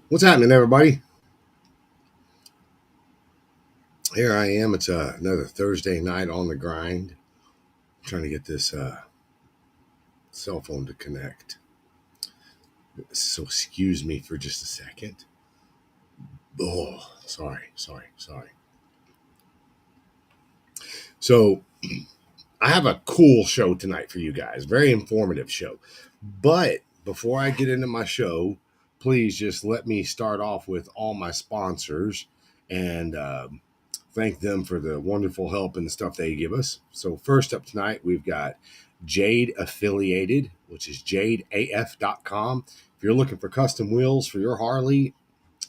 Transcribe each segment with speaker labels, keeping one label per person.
Speaker 1: What's happening, everybody? Here I am. It's another Thursday night on the grind. Trying to get this cell phone to connect. So excuse me for just a second. Oh, sorry. So I have a cool show tonight for you guys. Very informative show. But before I get into my show, please just let me start off with all my sponsors and thank them for the wonderful help and the stuff they give us. So first up tonight, we've got Jade Affiliated, which is jadeaf.com. If you're looking for custom wheels for your Harley,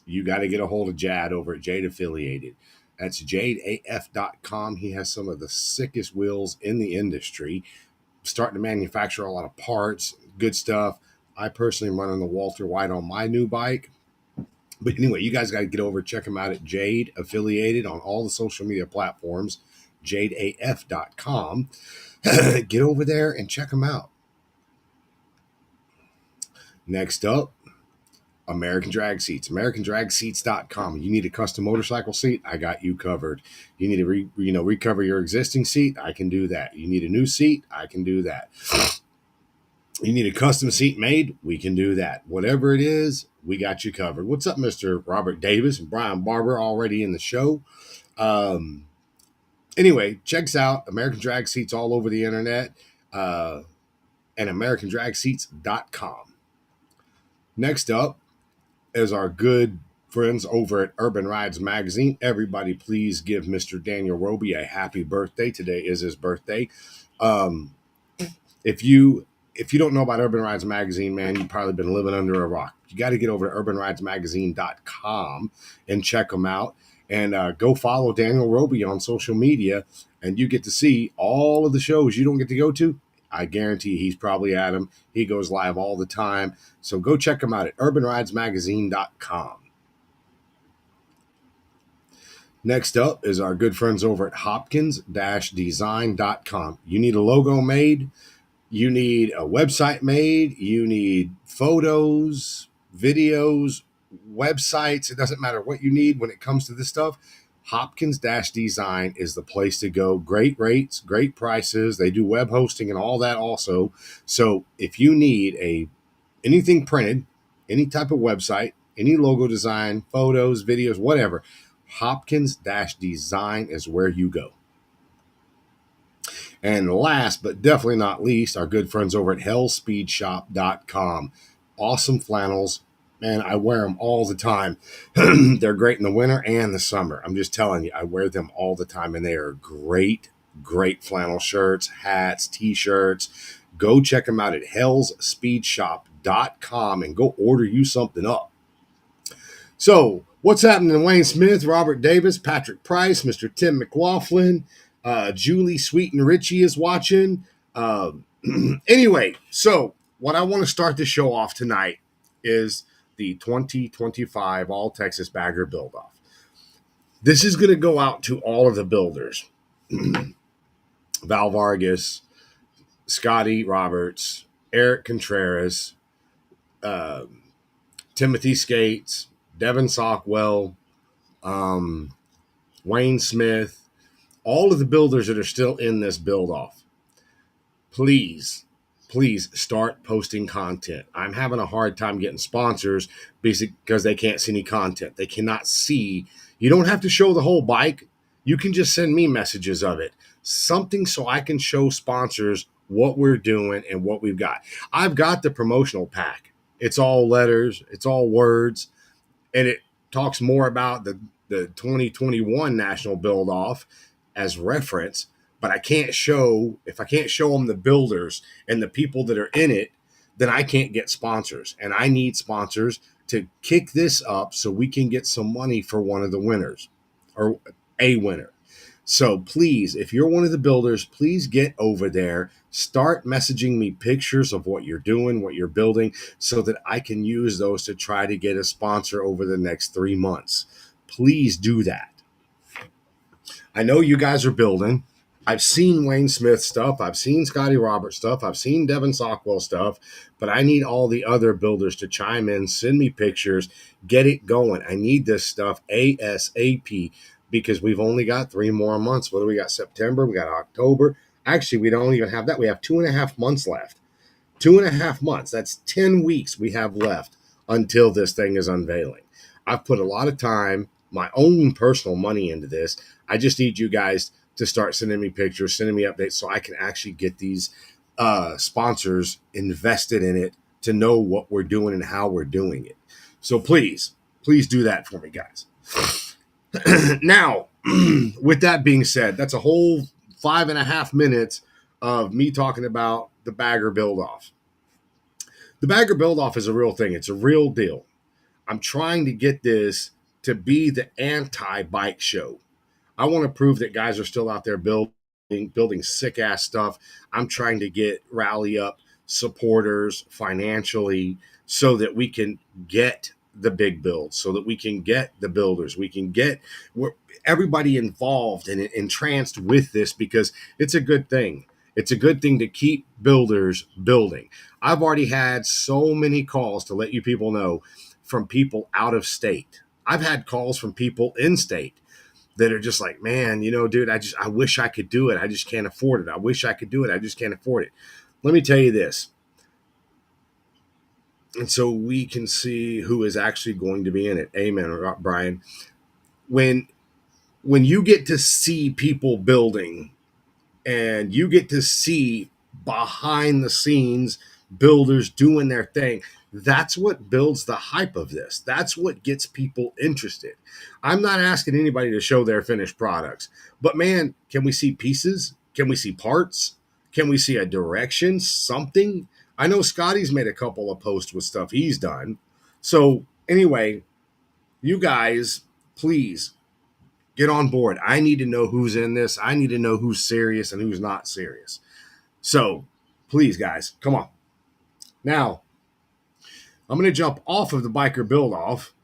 Speaker 1: you got to get a hold of Jad over at Jade Affiliated. That's jadeaf.com. He has some of the sickest wheels in the industry, starting to manufacture a lot of parts, good stuff. I personally am running the Walter White on my new bike. But anyway, you guys got to get over, check them out at Jade Affiliated on all the social media platforms, jadeaf.com. Get over there and check them out. Next up, American Drag Seats, americandragseats.com. You need a custom motorcycle seat, I got you covered. You need to recover your existing seat, I can do that. You need a new seat, I can do that. You need a custom seat made, we can do that. Whatever it is, we got you covered. What's up, Mr. Robert Davis and Brian Barber, already in the show? Um, anyway, checks out American Drag Seats all over the internet and americandragseats.com. Next up is our good friends over at Urban Rides Magazine. Everybody, please give Mr. Daniel Roby a happy birthday. Today is his birthday. Um, if you don't know about Urban Rides Magazine, man, you've probably been living under a rock. You got to get over to urbanridesmagazine.com and check them out. And go follow Daniel Roby on social media, and you get to see all of the shows you don't get to go to. I guarantee he's probably at them. He goes live all the time. So go check him out at urbanridesmagazine.com. Next up is our good friends over at hopkins-design.com. You need a logo made, you need a website made, you need photos, videos, websites. It doesn't matter what you need when it comes to this stuff. Hopkins-Design is the place to go. Great rates, great prices. They do web hosting and all that also. So if you need anything printed, any type of website, any logo design, photos, videos, whatever, Hopkins-Design is where you go. And last but definitely not least, our good friends over at hellspeedshop.com. Awesome flannels. Man, I wear them all the time. They're great in the winter and the summer. I'm just telling you, I wear them all the time, and they are great, great flannel shirts, hats, t-shirts. Go check them out at hellspeedshop.com and go order you something up. So, what's happening? Wayne Smith, Robert Davis, Patrick Price, Mr. Tim McLaughlin, Julie Sweet and Richie is watching. Anyway, so what I want to start the show off tonight is the 2025 All Texas Bagger Build Off. This is going to go out to all of the builders. Val Vargas, Scotty Roberts, Eric Contreras, Timothy Skates, Devin Sockwell, Wayne Smith, all of the builders that are still in this build off. Please start posting content. I'm having a hard time getting sponsors because they can't see any content. They cannot see. You don't have to show the whole bike. You can just send me messages of it. Something so I can show sponsors what we're doing and what we've got. I've got the promotional pack. It's all letters. It's all words. And it talks more about the 2021 National Build Off as reference. But if I can't show them the builders and the people that are in it, then I can't get sponsors. And I need sponsors to kick this up so we can get some money for one of the winners or a winner. So please, if you're one of the builders, please get over there. Start messaging me pictures of what you're doing, what you're building, so that I can use those to try to get a sponsor over the next 3 months. Please do that. I know you guys are building. I've seen Wayne Smith stuff. I've seen Scotty Roberts stuff. I've seen Devin Sockwell stuff, but I need all the other builders to chime in, send me pictures, get it going. I need this stuff ASAP because we've only got 3 more months. What do we got? September, we got October. Actually, we don't even have that. We have 2.5 months left. 2.5 months. That's 10 weeks we have left until this thing is unveiling. I've put a lot of time, my own personal money into this. I just need you guys to start sending me pictures, sending me updates so I can actually get these sponsors invested in it to know what we're doing and how we're doing it. So please do that for me, guys. Now, with that being said, that's a whole 5.5 minutes of me talking about the bagger build off. The bagger build off is a real thing. It's a real deal. I'm trying to get this to be the anti-bike show. I want to prove that guys are still out there building sick ass stuff. I'm trying to rally up supporters financially so that we can get the big builds, so that we can get the builders, we can get everybody involved and entranced with this, because it's a good thing. It's a good thing to keep builders building. I've already had so many calls, to let you people know, from people out of state. I've had calls from people in state that are just like, man, dude, I wish I could do it. I just can't afford it. I wish I could do it. I just can't afford it. Let me tell you this. And so we can see who is actually going to be in it. Amen, Brian. When you get to see people building, and you get to see behind the scenes builders doing their thing, that's what builds the hype of this. That's what gets people interested. I'm not asking anybody to show their finished products, but man, can we see pieces? Can we see parts? Can we see a direction, something? I know Scotty's made a couple of posts with stuff he's done. So anyway, you guys, please get on board. I need to know who's in this. I need to know who's serious and who's not serious. So please, guys, come on. Now, I'm going to jump off of the biker build off,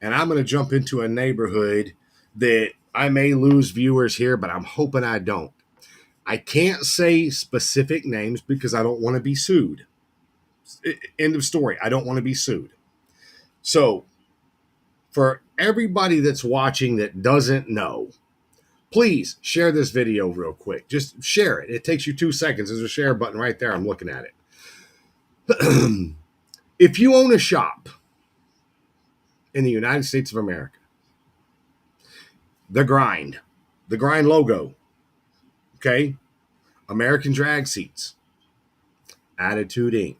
Speaker 1: and I'm going to jump into a neighborhood that I may lose viewers here, but I'm hoping I don't. I can't say specific names because I don't want to be sued. End of story. I don't want to be sued. So for everybody that's watching that doesn't know, please share this video real quick. Just share it. It takes you 2 seconds. There's a share button right there. I'm looking at it. If you own a shop in the United States of America, the grind logo, okay? American Drag Seats, Attitude Inc.,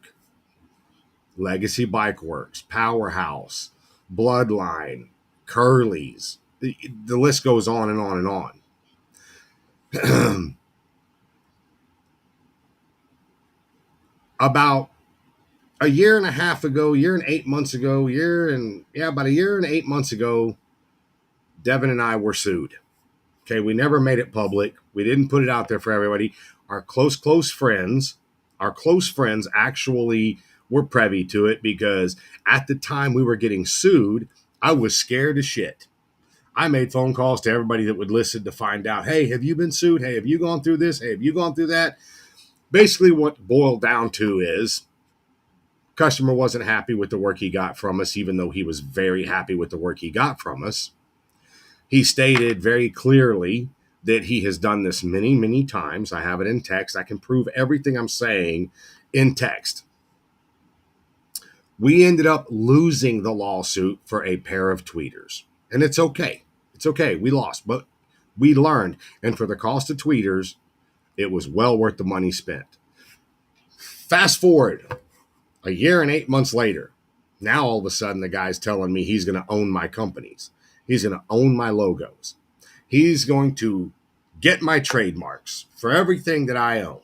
Speaker 1: Legacy Bike Works, Powerhouse, Bloodline, Curly's. The list goes on and on and on. About a year and a half ago, about a year and 8 months ago, Devin and I were sued. Okay, we never made it public. We didn't put it out there for everybody. Our close friends actually were privy to it, because at the time we were getting sued, I was scared as shit. I made phone calls to everybody that would listen to find out, hey, have you been sued? Hey, have you gone through this? Hey, have you gone through that? Basically, what boiled down to is customer wasn't happy with the work he got from us, even though he was very happy with the work he got from us. He stated very clearly that he has done this many, many times. I have it in text. I can prove everything I'm saying in text. We ended up losing the lawsuit for a pair of tweeters. And it's okay. It's okay. We lost, but we learned. And for the cost of tweeters, it was well worth the money spent. Fast forward a year and 8 months later. Now all of a sudden the guy's telling me he's going to own my companies. He's going to own my logos. He's going to get my trademarks for everything that I own.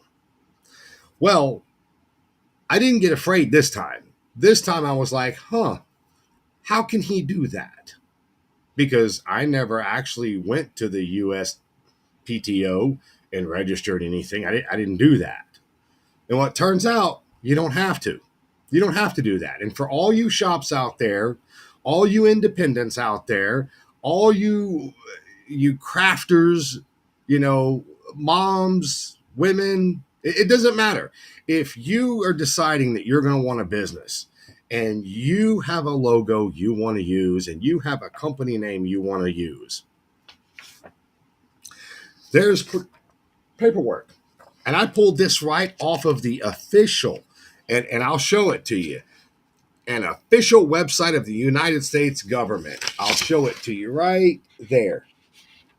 Speaker 1: Well, I didn't get afraid this time. This time I was like, how can he do that? Because I never actually went to the USPTO and registered anything. I didn't do that. And what turns out, you don't have to. You don't have to do that. And for all you shops out there, all you independents out there, all you crafters, moms, women, it doesn't matter. If you are deciding that you're going to want a business and you have a logo you want to use and you have a company name you want to use, there's paperwork. And I pulled this right off of the official, and I'll show it to you, an official website of the United States government. I'll show it to you right there.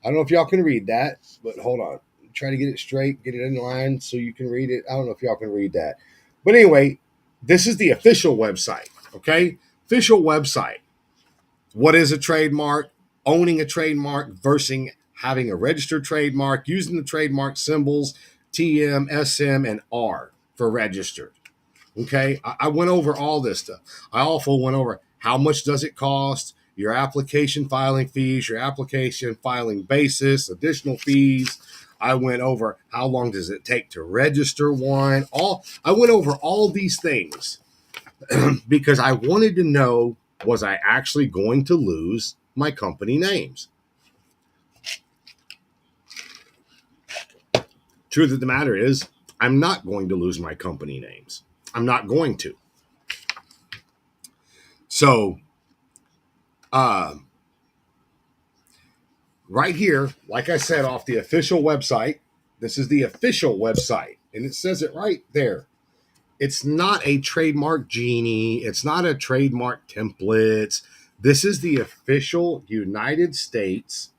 Speaker 1: I don't know if y'all can read that, but hold on. Try to get it straight, get it in line so you can read it. I don't know if y'all can read that. But anyway, this is the official website, okay? Official website. What is a trademark? Owning a trademark versus having a registered trademark, using the trademark symbols TM, SM, and R for registered. Okay, I went over all this stuff. I also went over how much does it cost, your application filing fees, your application filing basis, additional fees. I went over how long does it take to register one. I went over all these things because I wanted to know, was I actually going to lose my company names? Truth of the matter is, I'm not going to lose my company names. I'm not going to. So, right here, like I said, off the official website, this is the official website, and it says it right there. It's not a trademark genie. It's not a trademark template. This is the official United States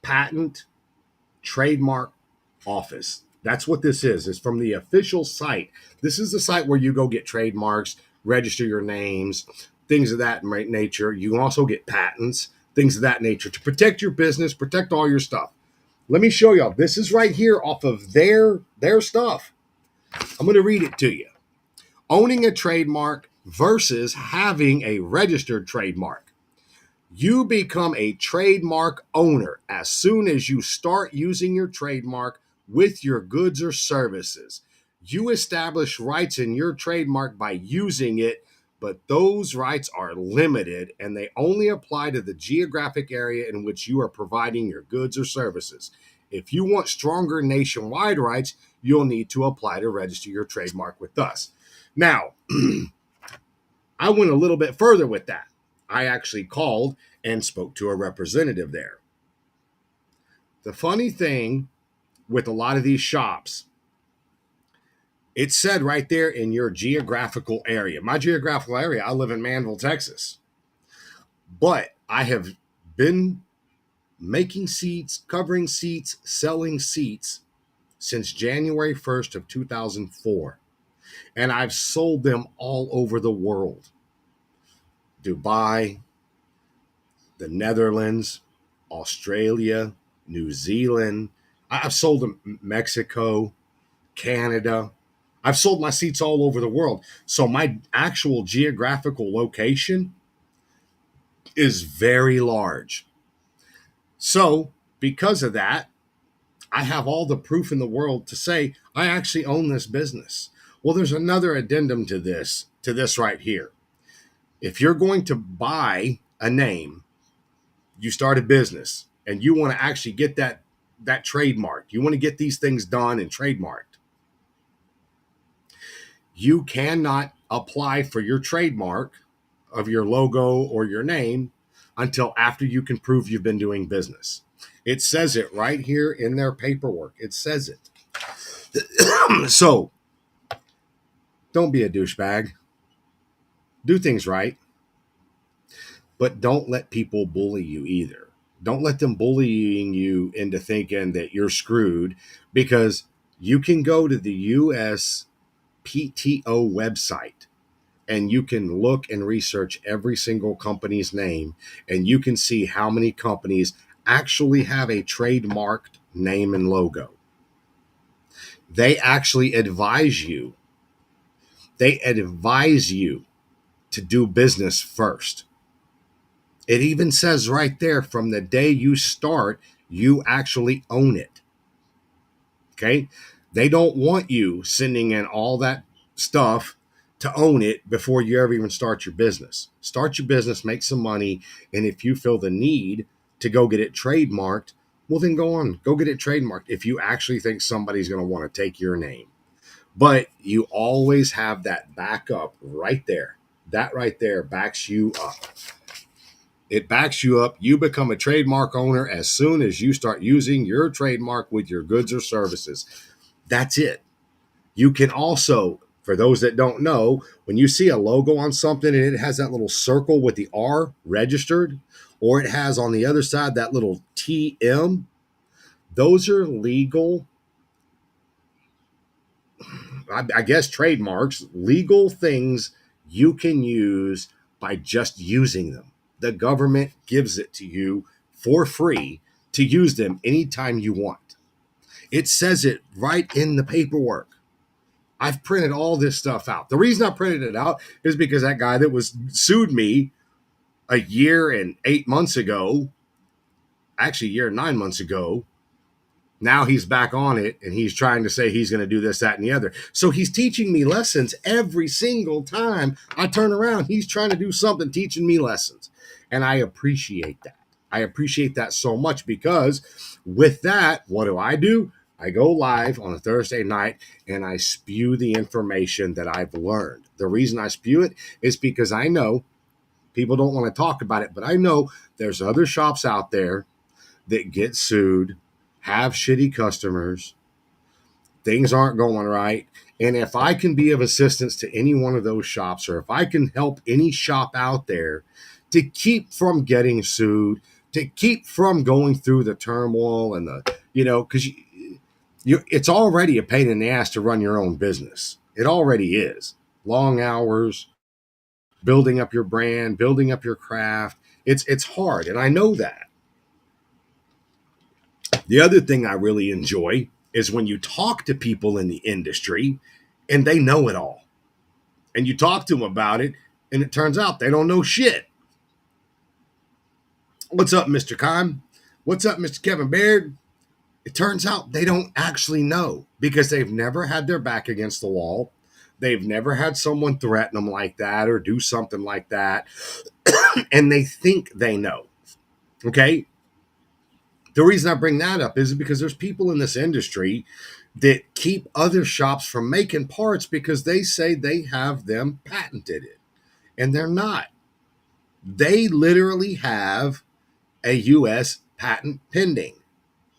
Speaker 1: Patent Trademark Office. That's what this is. It's from the official site. This is the site where you go get trademarks, register your names, things of that nature. You can also get patents, things of that nature to protect your business, protect all your stuff. Let me show y'all. This is right here off of their stuff. I'm going to read it to you. Owning a trademark versus having a registered trademark. You become a trademark owner as soon as you start using your trademark with your goods or services. You establish rights in your trademark by using it, but those rights are limited and they only apply to the geographic area in which you are providing your goods or services. If you want stronger nationwide rights, you'll need to apply to register your trademark with us. Now, I went a little bit further with that. I actually called and spoke to a representative there. The funny thing with a lot of these shops, it said right there in your geographical area. My geographical area, I live in Manville, Texas. But I have been making seats, covering seats, selling seats since January 1st of 2004. And I've sold them all over the world. Dubai, the Netherlands, Australia, New Zealand. I've sold them Mexico, Canada. I've sold my seats all over the world. So my actual geographical location is very large. So because of that, I have all the proof in the world to say I actually own this business. Well, there's another addendum to this right here. If you're going to buy a name, you start a business and you want to actually get that trademark, you want to get these things done and trademarked, you cannot apply for your trademark of your logo or your name until after you can prove you've been doing business. It says it right here in their paperwork. It says it. So don't be a douchebag. Do things right. But don't let people bully you either. Don't let them bullying you into thinking that you're screwed, because you can go to the USPTO website and you can look and research every single company's name, and you can see how many companies actually have a trademarked name and logo. They actually advise you. They advise you to do business first. It even says right there, from the day you start, you actually own it. Okay? They don't want you sending in all that stuff to own it before you ever even start your business. Start your business, make some money, and if you feel the need to go get it trademarked, Well, then go on, go get it trademarked if you actually think somebody's going to want to take your name. But you always have that backup right there. That right there backs you up. It backs you up. You become a trademark owner as soon as you start using your trademark with your goods or services. That's it. You can also, for those that don't know, when you see a logo on something and it has that little circle with the R registered, or it has on the other side that little TM, those are legal, I guess, trademarks, legal things you can use by just using them. The government gives it to you for free to use them anytime you want. It says it right in the paperwork. I've printed all this stuff out. The reason I printed it out is because that guy that was sued me a year and 8 months ago, actually a year and 9 months ago, now he's back on it and he's trying to say he's going to do this, that, and the other. So he's teaching me lessons every single time I turn around. He's trying to do something, teaching me lessons. And I appreciate that. I appreciate that so much because with that, what do? I go live on a Thursday night and I spew the information that I've learned. The reason I spew it is because I know people don't want to talk about it, but I know there's other shops out there that get sued, have shitty customers, things aren't going right. And if I can be of assistance to any one of those shops, or if I can help any shop out there to keep from getting sued, to keep from going through the turmoil and because it's already a pain in the ass to run your own business. It already is. Long hours, building up your brand, building up your craft. It's hard, and I know that. The other thing I really enjoy is when you talk to people in the industry and they know it all. And you talk to them about it, and it turns out they don't know shit. What's up, Mr. Kime? What's up, Mr. Kevin Baird? It turns out they don't actually know because they've never had their back against the wall. They've never had someone threaten them like that or do something like that. And they think they know. Okay? The reason I bring that up is because there's people in this industry that keep other shops from making parts because they say they have them patented it. And they're not. They literally have a US patent pending.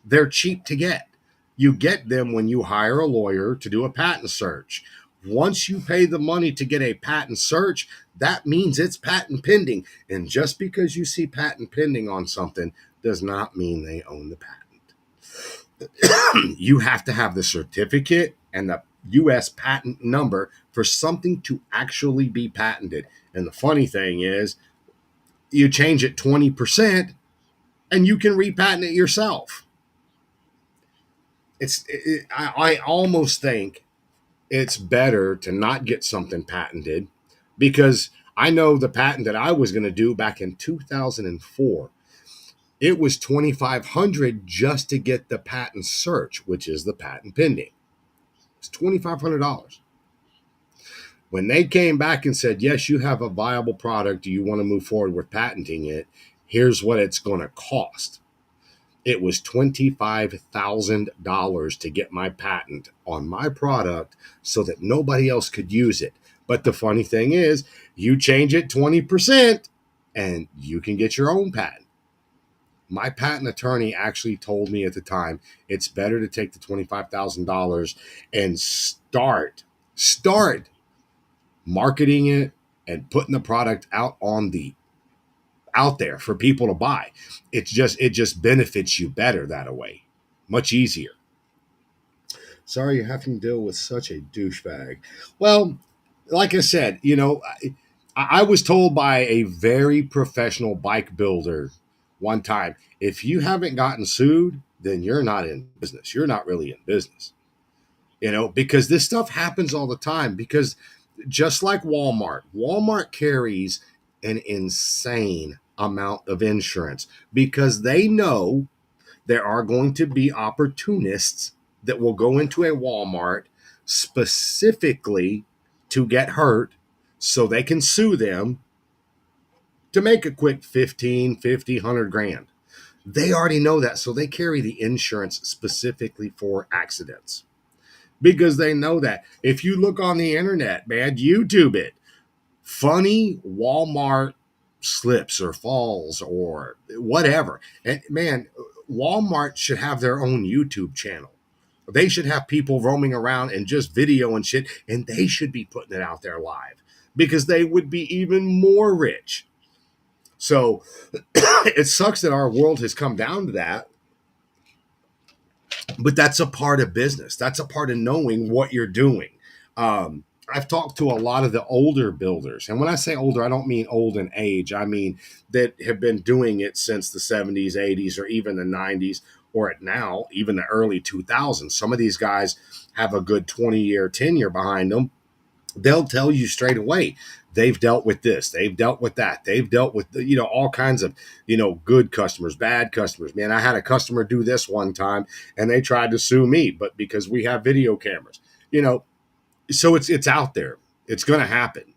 Speaker 1: They're cheap to get. You get them when you hire a lawyer to do a patent search. Once you pay the money to get a patent search, that means it's patent pending. And just because you see patent pending on something does not mean they own the patent. You have to have the certificate and the US patent number for something to actually be patented. And the funny thing is, you change it 20% and you can repatent it yourself. I almost think it's better to not get something patented because I know the patent that I was going to do back in 2004. It was $2,500 just to get the patent search, which is the patent pending. It's $2,500. When they came back and said, yes, you have a viable product, do you want to move forward with patenting it? Here's what it's going to cost. It was $25,000 to get my patent on my product so that nobody else could use it. But the funny thing is, you change it 20% and you can get your own patent. My patent attorney actually told me at the time, it's better to take the $25,000 and start marketing it and putting the product out there for people to buy. It just benefits you better that way. Much easier. Sorry you're having to deal with such a douchebag. Well, like I said, I was told by a very professional bike builder one time, if you haven't gotten sued, then you're not in business. You're not really in business. Because this stuff happens all the time. Because just like Walmart carries an insane amount of insurance because they know there are going to be opportunists that will go into a Walmart specifically to get hurt so they can sue them to make a quick 15, 50, 100 grand. They already know that. So they carry the insurance specifically for accidents because they know that. If you look on the internet, man, YouTube it, funny Walmart slips or falls or whatever. And man, Walmart should have their own YouTube channel. They should have people roaming around and just video and shit, and they should be putting it out there live because they would be even more rich. So it sucks that our world has come down to that, but that's a part of business. That's a part of knowing what you're doing. I've talked to a lot of the older builders. And when I say older, I don't mean old in age. I mean that have been doing it since the 70s, 80s, or even the 90s, or at now, even the early 2000s. Some of these guys have a good 20-year tenure behind them. They'll tell you straight away, they've dealt with this, they've dealt with that, they've dealt with, all kinds of, good customers, bad customers. Man, I had a customer do this one time and they tried to sue me, but because we have video cameras, so it's out there. It's going to happen.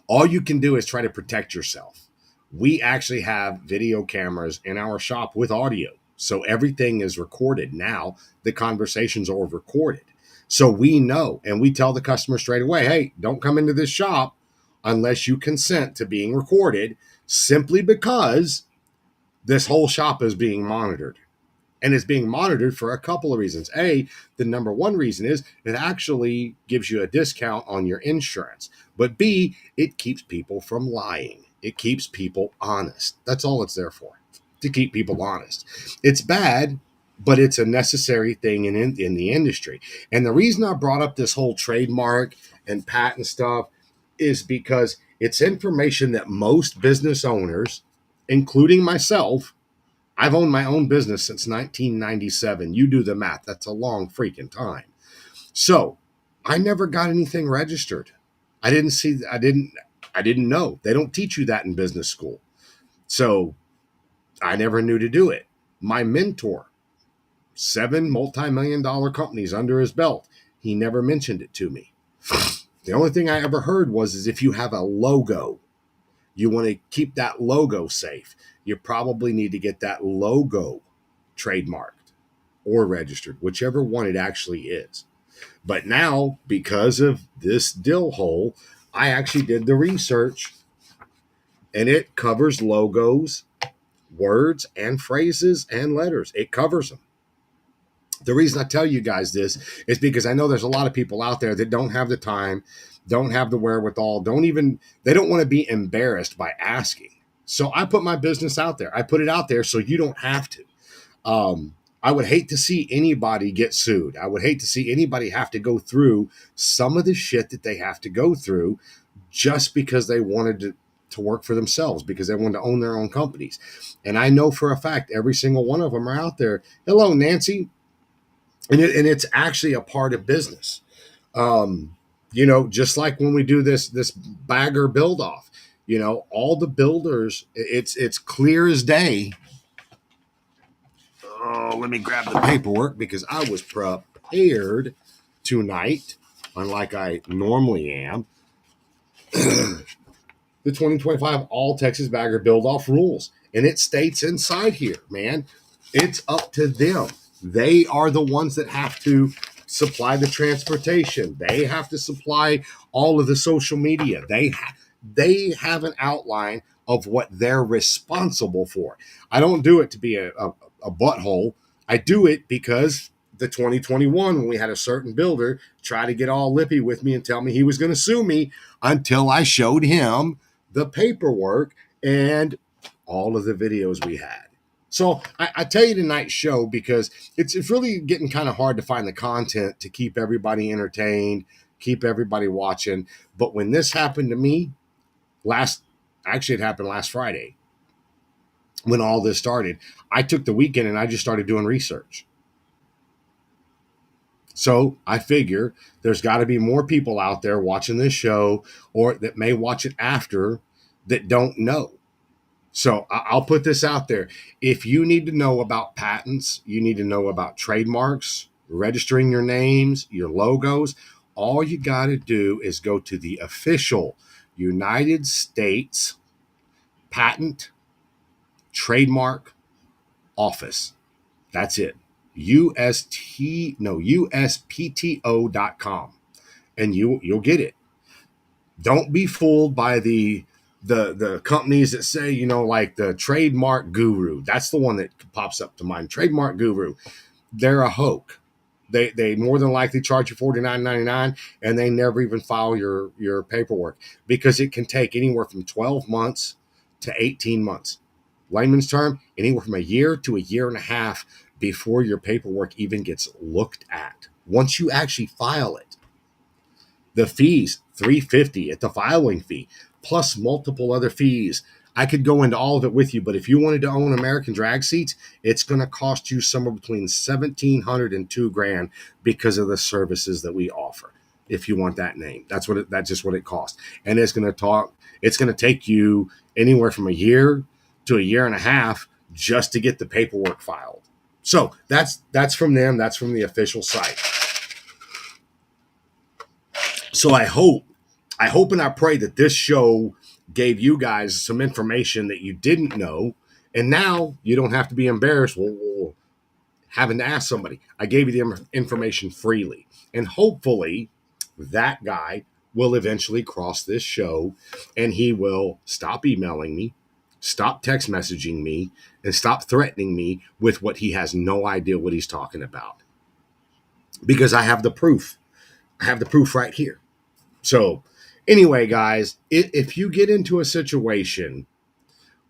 Speaker 1: All you can do is try to protect yourself. We actually have video cameras in our shop with audio. So everything is recorded now. The conversations are recorded. So we know, and we tell the customer straight away, hey, don't come into this shop unless you consent to being recorded, simply because this whole shop is being monitored. And it's being monitored for a couple of reasons. A, the number one reason is it actually gives you a discount on your insurance. But B, it keeps people from lying. It keeps people honest. That's all it's there for, to keep people honest. It's bad, but it's a necessary thing in the industry. And the reason I brought up this whole trademark and patent stuff is because it's information that most business owners, including myself, I've owned my own business since 1997. You do the math. That's a long freaking time. So I never got anything registered. I didn't know. They don't teach you that in business school. So I never knew to do it. My mentor, 7 multi-million dollar companies under his belt, he never mentioned it to me. The only thing I ever heard is if you have a logo, you want to keep that logo safe. You probably need to get that logo trademarked or registered, whichever one it actually is. But now, because of this dill hole, I actually did the research, and it covers logos, words, and phrases and letters. It covers them. The reason I tell you guys this is because I know there's a lot of people out there that don't have the time, don't have the wherewithal, they don't want to be embarrassed by asking. So I put my business out there. I put it out there so you don't have to. I would hate to see anybody get sued. I would hate to see anybody have to go through some of the shit that they have to go through just because they wanted to work for themselves, because they wanted to own their own companies. And I know for a fact every single one of them are out there. Hello, Nancy. And it's actually a part of business. Just like when we do this bagger build off, all the builders, it's clear as day. Oh, let me grab the paperwork because I was prepared tonight, unlike I normally am. The 2025 All Texas Bagger Build Off rules. And it states inside here, man, it's up to them. They are the ones that have to supply the transportation. They have to supply all of the social media. They have an outline of what they're responsible for. I don't do it to be a butthole. I do it because the 2021, when we had a certain builder try to get all lippy with me and tell me he was going to sue me, until I showed him the paperwork and all of the videos we had. So I tell you tonight's show because it's really getting kind of hard to find the content to keep everybody entertained, keep everybody watching. But when this happened to me it happened last Friday when all this started. I took the weekend and I just started doing research. So I figure there's got to be more people out there watching this show or that may watch it after that don't know. So I'll put this out there. If you need to know about patents, you need to know about trademarks, registering your names, your logos, all you got to do is go to the official United States Patent, Trademark, office. That's it. USPTO.com. And you'll get it. Don't be fooled by the companies that say, like the Trademark Guru. That's the one that pops up to mind. Trademark Guru. They're a hoax. They more than likely charge you $49.99, and they never even file your paperwork, because it can take anywhere from 12 months to 18 months. Layman's term, anywhere from a year to a year and a half before your paperwork even gets looked at. Once you actually file it, the fees, $350 at the filing fee, plus multiple other fees. I could go into all of it with you, but if you wanted to own American Drag Seats, it's going to cost you somewhere between $1,700 and $2,000 because of the services that we offer. If you want that name, that's just what it costs, and it's going to take you anywhere from a year to a year and a half just to get the paperwork filed. So that's from them. That's from the official site. So I hope and I pray that this show gave you guys some information that you didn't know, and now you don't have to be embarrassed having to ask somebody. I gave you the information freely, and hopefully that guy will eventually cross this show, and he will stop emailing me, stop text messaging me, and stop threatening me with what he has no idea what he's talking about, because I have the proof. I have the proof right here. So anyway, guys, if you get into a situation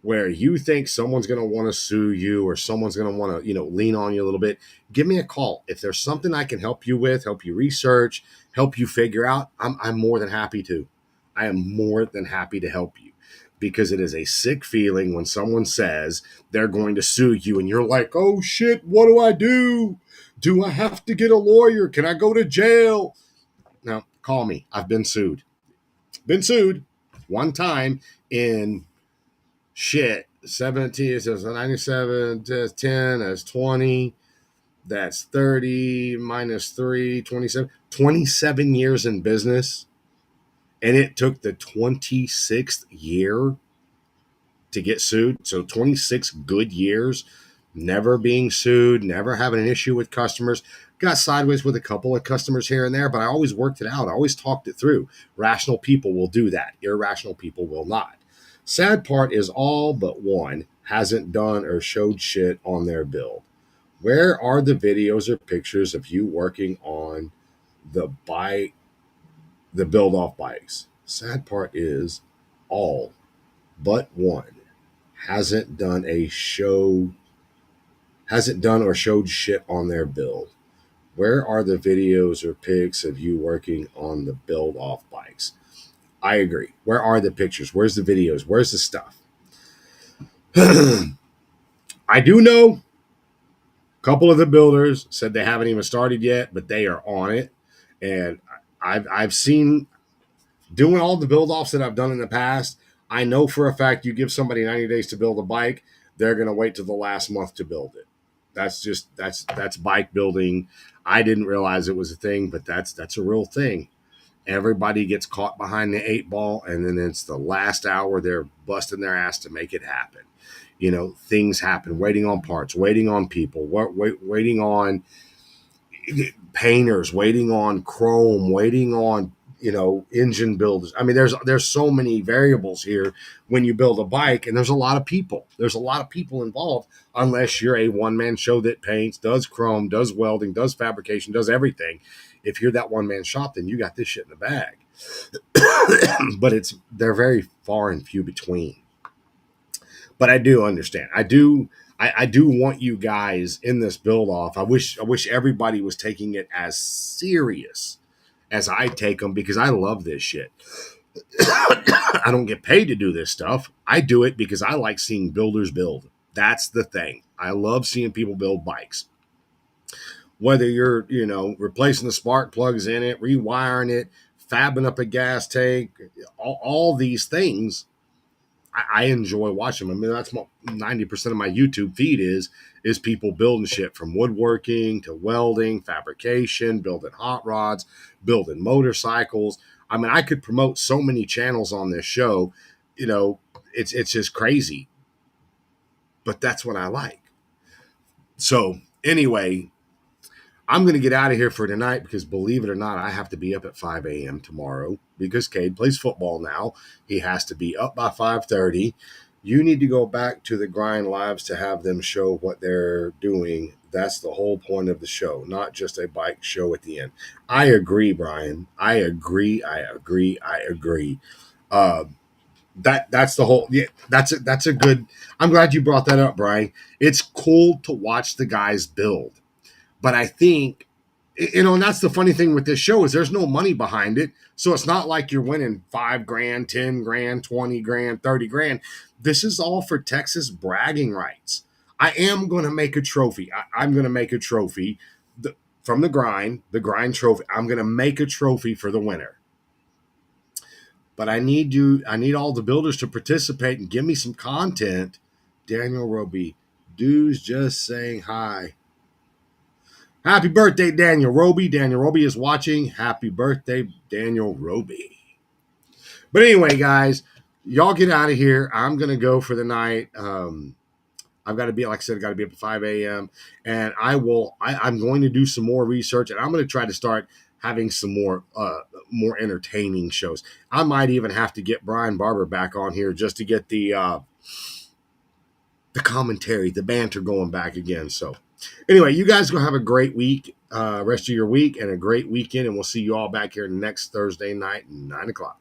Speaker 1: where you think someone's going to want to sue you, or someone's going to want to, lean on you a little bit, give me a call. If there's something I can help you with, help you research, help you figure out, I'm more than happy to. I am more than happy to help you, because it is a sick feeling when someone says they're going to sue you and you're like, oh shit, what do I do? Do I have to get a lawyer? Can I go to jail? No, call me. I've been sued. Been sued one time in 17, so 97, 10, that's 20, that's 30 minus 3, 27. 27 years in business. And it took the 26th year to get sued. So 26 good years, never being sued, never having an issue with customers. Got sideways with a couple of customers here and there, but I always worked it out. I always talked it through. Rational people will do that. Irrational people will not. Sad part is all but one hasn't done or showed shit on their build. Where are the videos or pictures of you working on the build off bikes? Sad part is all but one hasn't done or showed shit on their build. Where are the videos or pics of you working on the build off bikes? I agree. Where are the pictures? Where's the videos? Where's the stuff? I do know a couple of the builders said they haven't even started yet, but they are on it. And I've seen, doing all the build offs that I've done in the past, I know for a fact you give somebody 90 days to build a bike, they're going to wait till the last month to build it. That's bike building. I didn't realize it was a thing, but that's a real thing. Everybody gets caught behind the 8 ball, and then it's the last hour they're busting their ass to make it happen. Things happen, waiting on parts, waiting on people, waiting on painters, waiting on chrome, waiting on engine builders. I mean, there's so many variables here when you build a bike, and there's a lot of people. There's a lot of people involved, unless you're a one-man show that paints, does chrome, does welding, does fabrication, does everything. If you're that one-man shop, then you got this shit in the bag. But they're very far and few between. But I do understand. I do want you guys in this build off. I wish everybody was taking it as serious as I take them, because I love this shit. I don't get paid to do this stuff. I do it because I like seeing builders build. That's the thing. I love seeing people build bikes. Whether you're, replacing the spark plugs in it, rewiring it, fabbing up a gas tank, all these things, I enjoy watching them. I mean, that's 90% of my YouTube feed is people building shit, from woodworking to welding, fabrication, building hot rods, building motorcycles. I mean, I could promote so many channels on this show. It's just crazy. But that's what I like. So anyway, I'm going to get out of here for tonight because believe it or not, I have to be up at 5 a.m. tomorrow because Cade plays football now. He has to be up by 5:30. You need to go back to the Grind Lives to have them show what they're doing. That's the whole point of the show, not just a bike show at the end. I agree, Brian. I agree. I agree. I agree. Uh, that's the whole. Yeah, that's a good. I'm glad you brought that up, Brian. It's cool to watch the guys build, but I think, and that's the funny thing with this show is there's no money behind it. So it's not like you're winning 5 grand, 10 grand, 20 grand, 30 grand. This is all for Texas bragging rights. I am going to make a trophy. I'm going to make a trophy from the grind trophy. I'm going to make a trophy for the winner. But I need all the builders to participate and give me some content. Daniel Roby, dude's just saying hi. Happy birthday, Daniel Roby. Daniel Roby is watching. Happy birthday, Daniel Roby. But anyway, guys, y'all get out of here. I'm going to go for the night. I've got to be, like I said, got to be up at 5 a.m. And I'm going to do some more research, and I'm going to try to start having some more entertaining shows. I might even have to get Brian Barber back on here just to get the commentary, the banter going back again. So anyway, you guys go have a great week, rest of your week, and a great weekend. And we'll see you all back here next Thursday night, 9 o'clock.